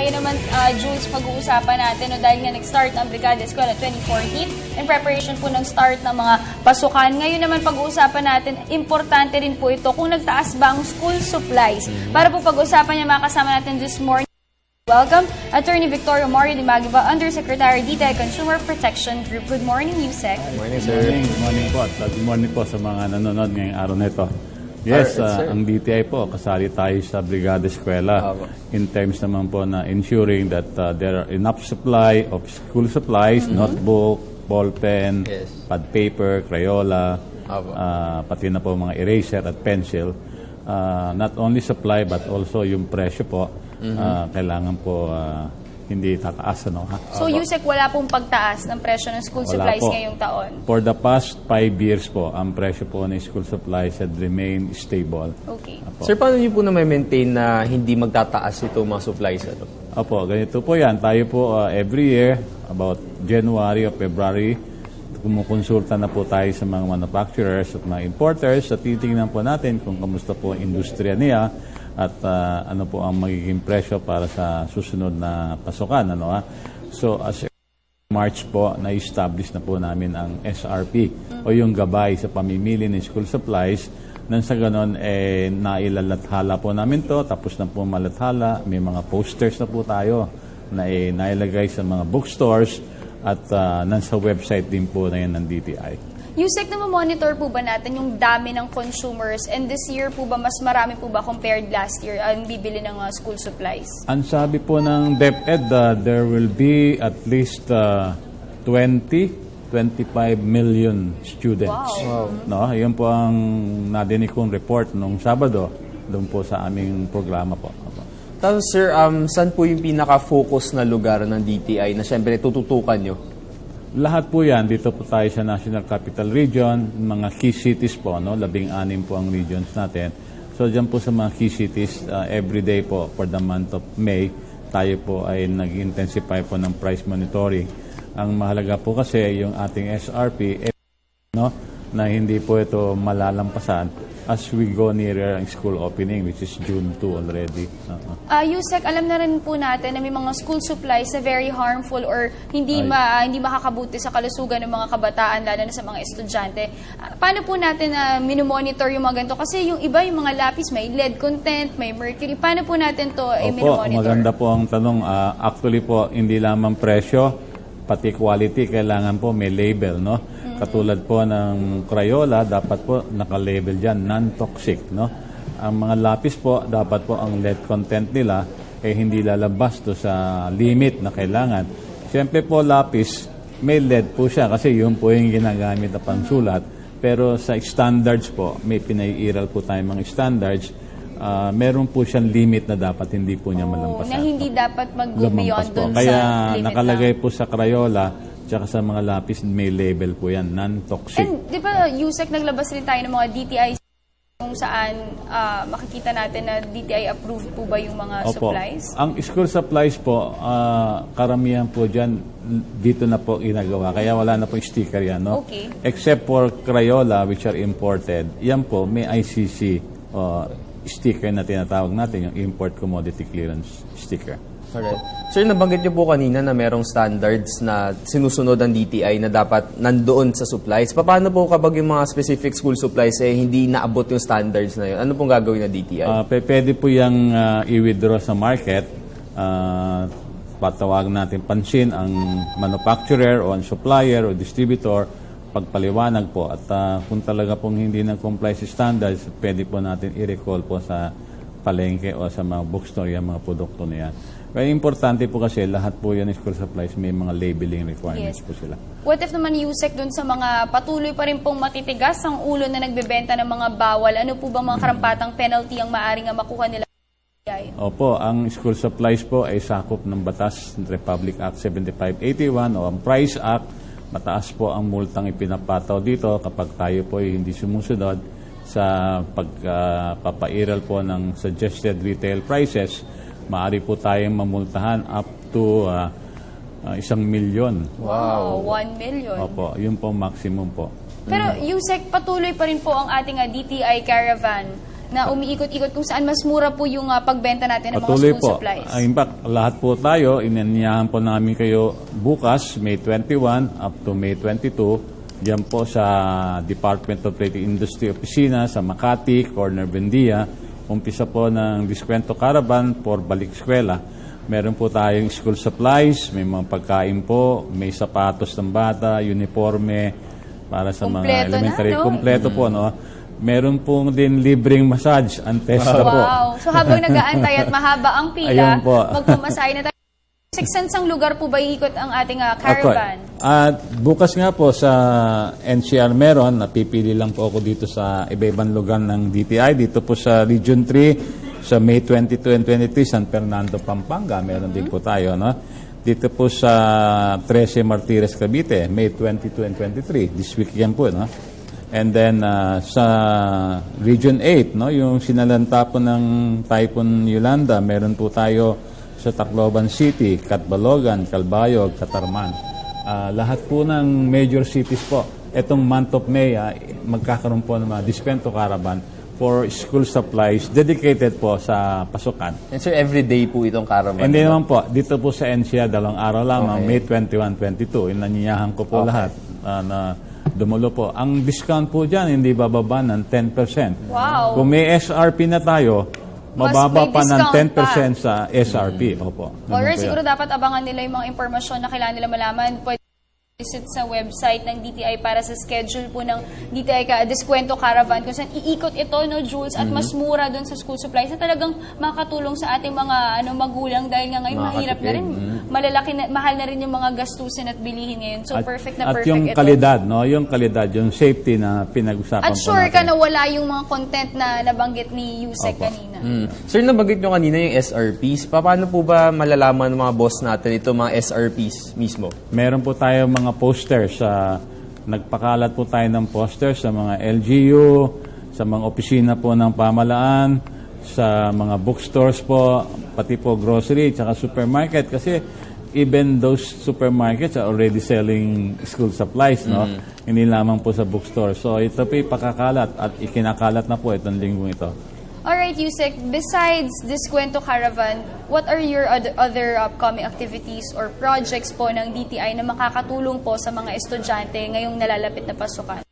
tayo naman, Jules, pag-uusapan natin, no, dahil nga nag-start ang Brigada Eskwela 2014 in preparation po ng start ng mga pasukan. Ngayon naman pag-uusapan natin, importante rin po ito kung nagtaas ba ang school supplies. Para po pag-uusapan niya, makasama natin this morning. Welcome, Attorney Victorio Mario de Magiva, Undersecretary DTI Consumer Protection Group. Good morning, Yusek. Good morning, sir. Good morning po. At good morning po sa mga nanonood ngayong araw na ito. Yes, ang DTI po, kasali tayo sa Brigada Eskwela in terms naman po na ensuring that there are enough supply of school supplies, notebook, ballpen, pad paper, Crayola, pati na po mga eraser at pencil. Not only supply but also yung presyo po, kailangan po hindi tataas. Ano, ha? So, Yusek, wala pong pagtaas ng presyo ng school supplies ngayong taon? For the past 5 years po, ang presyo po ng school supplies had remained stable. Okay. Sir, paano niyo po na-maintain na hindi magtataas itong mga supplies? Opo, ganito po yan. Tayo po every year, about January or February, kumukonsulta na po tayo sa mga manufacturers at mga importers at titingnan po natin kung kamusta po ang industriya niya at ano po ang magiging presyo para sa susunod na pasukan. Ano, ha? So, as March po, na-establish na po namin ang SRP o yung gabay sa pamimili ng school supplies. Nang sa ganon, nailalathala po namin to, tapos na po malathala, may mga posters na po tayo na nailagay sa mga bookstores at nasa website din po na yan ng DTI. Yusek, na-monitor po ba natin yung dami ng consumers and this year po ba mas marami po ba compared last year ang bibili ng school supplies? Ang sabi po ng DepEd, there will be at least 25 million students. Wow. No, yun po ang nadinig kong report nung Sabado doon po sa aming programa po. Tapos, sir, saan po yung pinaka-focus na lugar ng DTI na siyempre tututukan nyo? Lahat po yan, dito po tayo sa National Capital Region, mga key cities po, no? 16 po ang regions natin. So dyan po sa mga key cities, every day po for the month of May, tayo po ay nag-intensify po ng price monitoring. Ang mahalaga po kasi yung ating SRP, no? Na hindi po ito malalampasan as we go nearer ang school opening, which is June 2 already. Yusek, alam na rin po natin na may mga school supplies na very harmful or hindi makakabuti sa kalusugan ng mga kabataan, lalo na sa mga estudyante. Paano po natin minomonitor yung mga ganito? Kasi yung iba, yung mga lapis, may lead content, may mercury. Paano po natin to minomonitor? Maganda po ang tanong. Actually po, hindi lamang presyo, pati quality, kailangan po may label, no? Katulad po ng Crayola, dapat po naka-label dyan, non-toxic, no? Ang mga lapis po, dapat po ang lead content nila hindi lalabas to sa limit na kailangan. Siyempre po, lapis, may lead po siya kasi yun po yung ginagamit na pangsulat. Pero sa standards po, may pinaiiral po tayo mga standards, meron po siyang limit na dapat hindi po niya malampasan. Na hindi dapat mag-go-beyond dun sa Kaya limit nakalagay na. po sa Crayola, tsaka sa mga lapis, may label po yan, non-toxic. And di ba, Yusek, naglabas rin tayo ng mga DTI kung saan makikita natin na DTI approved po ba yung mga supplies? Ang school supplies po, karamihan po dyan, dito na po ginagawa. Kaya wala na po sticker yan, no? Okay. Except for Crayola, which are imported, yan po, may ICC sticker na tinatawag natin, yung Import Commodity Clearance sticker. Alright. Sir, nabanggit niyo po kanina na merong standards na sinusunod ng DTI na dapat nandoon sa supplies. Paano po kapag yung mga specific school supplies hindi naabot yung standards na yun? Ano pong gagawin ng DTI? Pwede po yung i-withdraw sa market. Patawag natin pansin ang manufacturer o ang supplier o distributor, pagpaliwanag po. At kung talaga pong hindi na-comply sa standards, pwede po natin i-recall po sa palengke o sa mga bookstore yung mga produkto na yan. Kaya importante po kasi lahat po yan school supplies may mga labeling requirements po sila. What if naman, Yusek, dun sa mga patuloy pa rin pong matitigas ang ulo na nagbebenta ng mga bawal? Ano po ba mga karampatang penalty ang maaaring makuha nila? Opo, ang school supplies po ay sakop ng Batas Republic Act 7581 o ang Price Act. Mataas po ang multang ipinapataw dito kapag tayo po ay hindi sumusunod sa pagpapairal po ng suggested retail prices. Maaari po tayong mamultahan up to 1 milyon. Wow, 1 million. Opo, yun po maximum po. Pero Yusek, patuloy pa rin po ang ating DTI Caravan na umiikot-ikot kung saan mas mura po yung pagbenta natin ng mga Patuloy school po. supplies. In fact, lahat po tayo, inanyahan po namin kayo bukas, May 21 up to May 22, diyan po sa Department of Trade and Industry Opisina sa Makati, Corner Bendia. Umpisa po ng Diskwento Caravan for Balik Eskwela. Meron po tayong school supplies, may mga pagkain po, may sapatos ng bata, uniforme para sa mga Kompleto elementary. na, no? Kompleto po, no? Meron po din libreng massage ang testa po. Wow. So habang nag-aantay at mahaba ang pila, Ayun po. magpamasahe na tayo. Saan lugar po ba iikot ang ating caravan? At bukas nga po sa NCR meron, napipili lang po ako dito sa iba-ibang lugar ng DTI. Dito po sa Region 3, sa May 22 and 23, San Fernando, Pampanga, meron din po tayo. No? Dito po sa 13 Martires, Cavite, May 22 and 23. This week yan po. No? And then sa Region 8, no, yung sinalanta po ng Typhoon Yolanda, meron po tayo sa Tacloban City, Catbalogan, Calbayog, Catarman. Lahat po ng major cities po. Itong month of May, magkakaroon po ng mga Diskwento Caravan for school supplies dedicated po sa pasukan. And sir, everyday po itong caravan? Hindi naman po. Dito po sa NCR, 2 araw lamang, May 21, 22. Inanyayahan ko po lahat na dumulo po. Ang discount po dyan, hindi bababa ng 10%. Wow. Kung may SRP na tayo, Mas mababa may pa ng discount 10% sa SRP. Opo. Ganun Alright, po siguro yan. dapat abangan nila yung mga impormasyon na kailangan nila malaman. Pwede visit sa website ng DTI para sa schedule po ng DTI Diskwento Caravan kung saan iikot ito, no, Jules, at mas mura doon sa school supplies na talagang makakatulong sa ating mga magulang dahil nga ngayon mahirap na rin. Malalaki na, mahal na rin yung mga gastusin at bilihin ngayon. So perfect na At perfect yung ito. kalidad, no? Yung kalidad, yung safety na pinag-usapan At po sure natin. ka na wala yung mga content na nabanggit ni Yusek kanina. Sir, nabanggit nyo kanina yung SRPs. Paano po ba malalaman ng mga boss natin ito mga SRPs mismo? Meron po tayo mga posters. Nagpakalat po tayo ng posters sa mga LGU, sa mga opisina po ng pamalaan, sa mga bookstores po, pati po grocery, tsaka supermarket. Kasi even those supermarkets are already selling school supplies, no? Hindi lamang po sa bookstore. So ito po ipakakalat at ikinakalat na po itong linggong ito. Alright, Yusek, besides Diskwento Caravan, what are your other upcoming activities or projects po ng DTI na makakatulong po sa mga estudyante ngayong nalalapit na pasukan?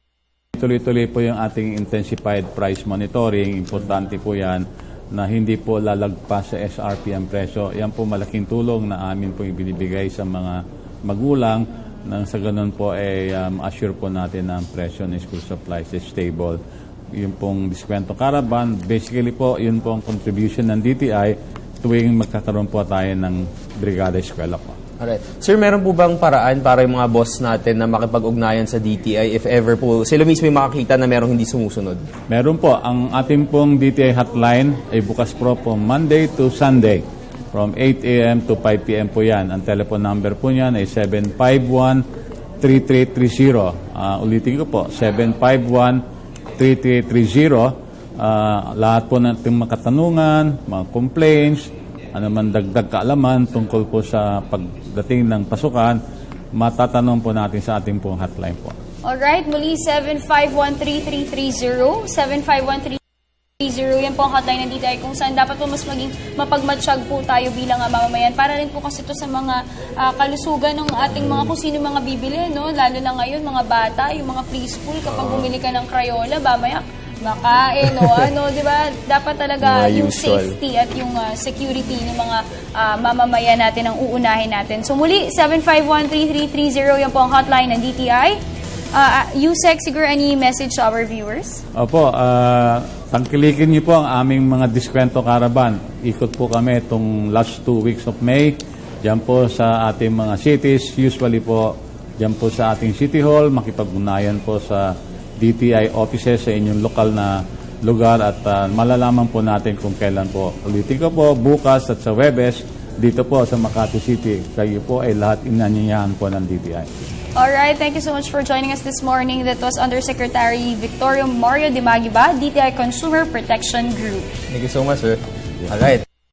Tuloy-tuloy po yung ating intensified price monitoring. Importante po yan na hindi po lalagpas sa SRP ang presyo. Yan po malaking tulong na amin po ibinibigay sa mga magulang nang sa ganun po ay assure po natin na ang presyo ng school supplies is stable. Yung pong Diskwento Caravan, basically po, yun po ang contribution ng DTI tuwing magkakaroon po tayo ng Brigada Eskwela po. Alright. Sir, meron po bang paraan para yung mga boss natin na makipag-ugnayan sa DTI if ever po sila mismo yung makakita na merong hindi sumusunod? Meron po. Ang ating pong DTI hotline ay bukas po Monday to Sunday from 8 a.m. to 5 p.m. po yan. Ang telephone number po niyan ay 751-3330. Ulitin ko po, 751-3330. Lahat po nating mga katanungan, mga complaints, ano man dagdag kaalaman tungkol po sa pagdating ng pasukan, matatanong po natin sa ating pong hotline po. Alright, muli 751-3330, 751-3330, yan po ang hotline ng DTI kung saan dapat po mas maging mapagmatsyag po tayo bilang mamamayan. Para rin po kasi ito sa mga kalusugan ng ating mga kung sino mga bibili, no? Lalo na ngayon, mga bata, yung mga preschool, kapag bumili ka ng Crayola, mamaya makain o ano, di ba? Dapat talaga Mga yung usual. safety at yung security ng mga mamamayan natin ang uunahin natin. So muli, 751-3330, yan po ang hotline ng DTI. Yusek, siguro any message to our viewers? Opo, tangkilikin niyo po ang aming mga Diskwento Caravan. Ikot po kami itong last 2 weeks of May. Diyan po sa ating mga cities. Usually po, diyan po sa ating City Hall. Makipag-unayan po sa DTI offices sa inyong lokal na lugar at malalaman po natin kung kailan po. Ulitin ko po, bukas at sa Webes, dito po sa Makati City. Kayo po ay lahat inanyayahan po ng DTI. Alright, thank you so much for joining us this morning. That was Undersecretary Victorio Mario Dimagiba, DTI Consumer Protection Group. Thank you so much, sir. Alright.